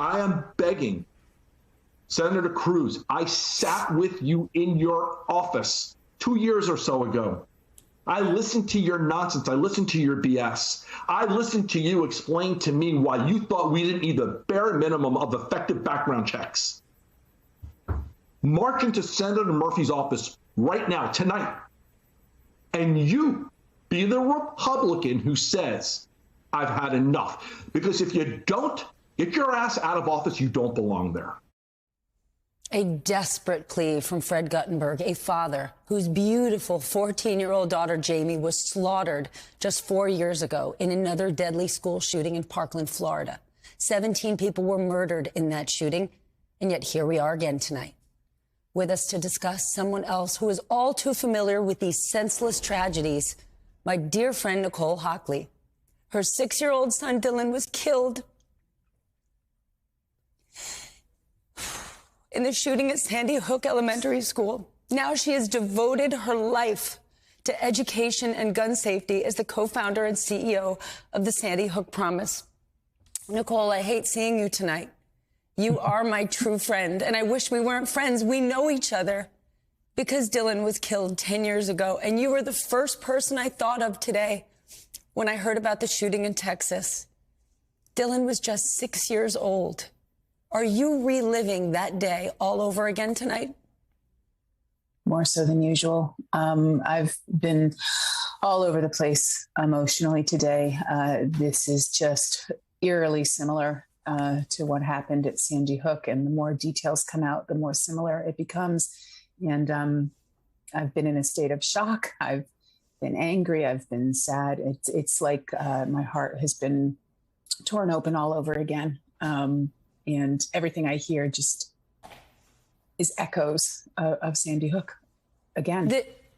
I am begging Senator Cruz, I sat with you in your office 2 years or so ago. I listened to your nonsense. I listened to your BS. I listened to you explain to me why you thought we didn't need the bare minimum of effective background checks. March into Senator Murphy's office right now, tonight, and you be the Republican who says, I've had enough. Because if you don't get your ass out of office, you don't belong there. A desperate plea from Fred Guttenberg, a father whose beautiful 14-year-old daughter, Jamie, was slaughtered just 4 years ago in another deadly school shooting in Parkland, Florida. 17 people were murdered in that shooting, and yet here we are again tonight. With us to discuss someone else who is all too familiar with these senseless tragedies, my dear friend Nicole Hockley. Her 6-year-old son, Dylan, was killed in the shooting at Sandy Hook Elementary School. Now she has devoted her life to education and gun safety as the co-founder and CEO of the Sandy Hook Promise. Nicole, I hate seeing you tonight. You are my true friend, and I wish we weren't friends. We know each other because Dylan was killed 10 years ago, and you were the first person I thought of today when I heard about the shooting in Texas. Dylan was just 6 years old. Are you reliving that day all over again tonight? More so than usual. I've been all over the place emotionally today. This is just eerily similar to what happened at Sandy Hook. And the more details come out, the more similar it becomes. And I've been in a state of shock. I've been angry. I've been sad. It's like my heart has been torn open all over again. And everything I hear just is echoes of Sandy Hook again.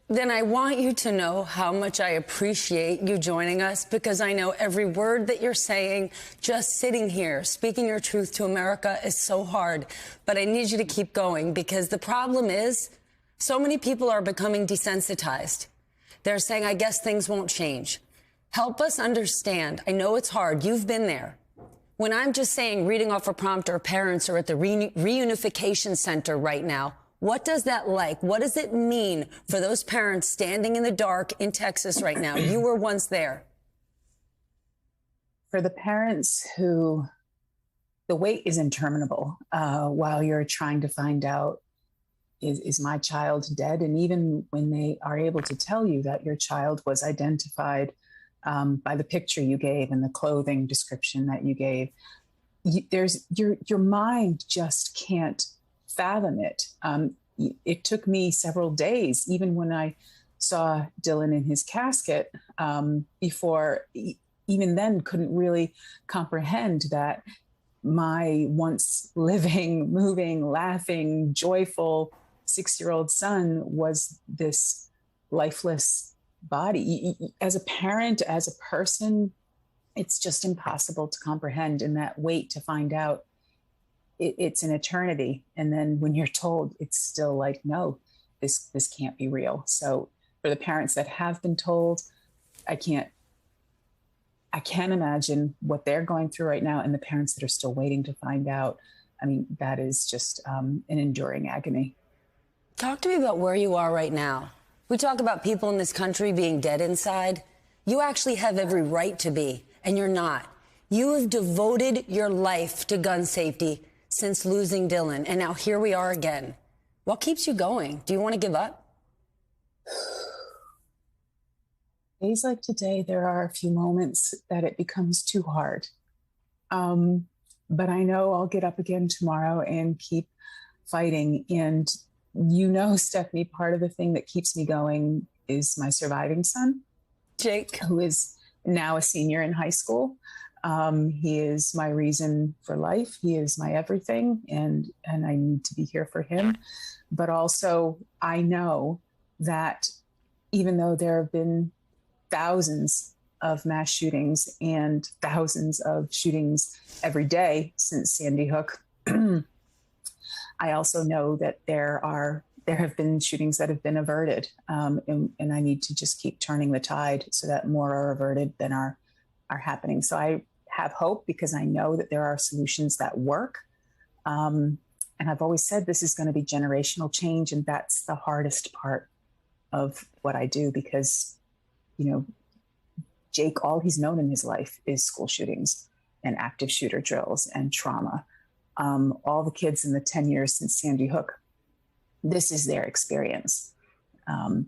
Then I want you to know how much I appreciate you joining us, because I know every word that you're saying, just sitting here, speaking your truth to America is so hard. But I need you to keep going, because the problem is so many people are becoming desensitized. They're saying, I guess things won't change. Help us understand. I know it's hard. You've been there. When I'm just saying reading off a prompter, parents are at the reunification center right now. What does that like? What does it mean for those parents standing in the dark in Texas right now? You were once there. For the parents who the wait is interminable while you're trying to find out, is my child dead? And even when they are able to tell you that your child was identified by the picture you gave and the clothing description that you gave, your mind just can't fathom it. It took me several days, even when I saw Dylan in his casket, before even then couldn't really comprehend that my once living, moving, laughing, joyful 6-year-old son was this lifeless body. As a parent, as a person, it's just impossible to comprehend. And that wait to find out, it's an eternity. And then when you're told, it's still like, no, this can't be real. So for the parents that have been told, I can't imagine what they're going through right now. And the parents that are still waiting to find out, I mean, that is just an enduring agony. Talk to me about where you are right now. We talk about people in this country being dead inside. You actually have every right to be, and you're not. You have devoted your life to gun safety since losing Dylan, and now here we are again. What keeps you going? Do you want to give up? Days like today, there are a few moments that it becomes too hard. But I know I'll get up again tomorrow and keep fighting. And you know, Stephanie, part of the thing that keeps me going is my surviving son, Jake, who is now a senior in high school. He is my reason for life. He is my everything, and I need to be here for him. But also, I know that even though there have been thousands of mass shootings and thousands of shootings every day since Sandy Hook, I also know that there have been shootings that have been averted, and I need to just keep turning the tide so that more are averted than are happening. So I have hope because I know that there are solutions that work. And I've always said this is going to be generational change. And that's the hardest part of what I do because, you know, Jake, all he's known in his life is school shootings and active shooter drills and trauma. All the kids in the 10 years since Sandy Hook, this is their experience. And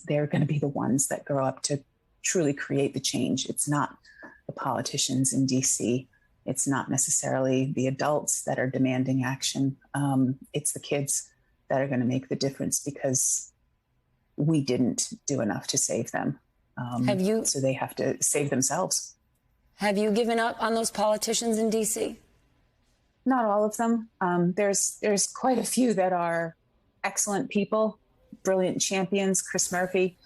they're going to be the ones that grow up to truly create the change. It's not the politicians in DC. It's not necessarily the adults that are demanding action. It's the kids that are going to make the difference because we didn't do enough to save them. So they have to save themselves. Have you given up on those politicians in DC? Not all of them. There's quite a few that are excellent people, brilliant champions. Chris Murphy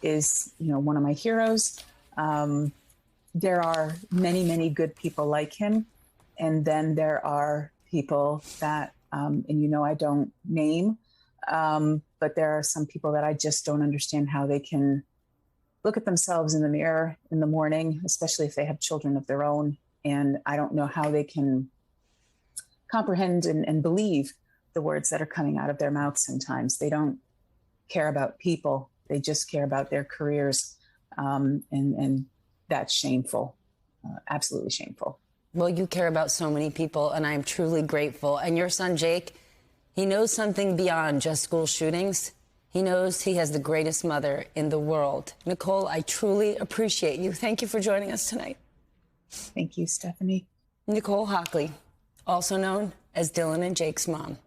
is, you know, one of my heroes. There are many, many good people like him. And then there are people that, and you know, I don't name, but there are some people that I just don't understand how they can look at themselves in the mirror in the morning, especially if they have children of their own. And I don't know how they can comprehend and believe the words that are coming out of their mouths sometimes. They don't care about people. They just care about their careers. And that's shameful, absolutely shameful. Well, you care about so many people, and I'm truly grateful. And your son, Jake, he knows something beyond just school shootings. He knows he has the greatest mother in the world. Nicole, I truly appreciate you. Thank you for joining us tonight. Thank you, Stephanie. Nicole Hockley, also known as Dylan and Jake's mom.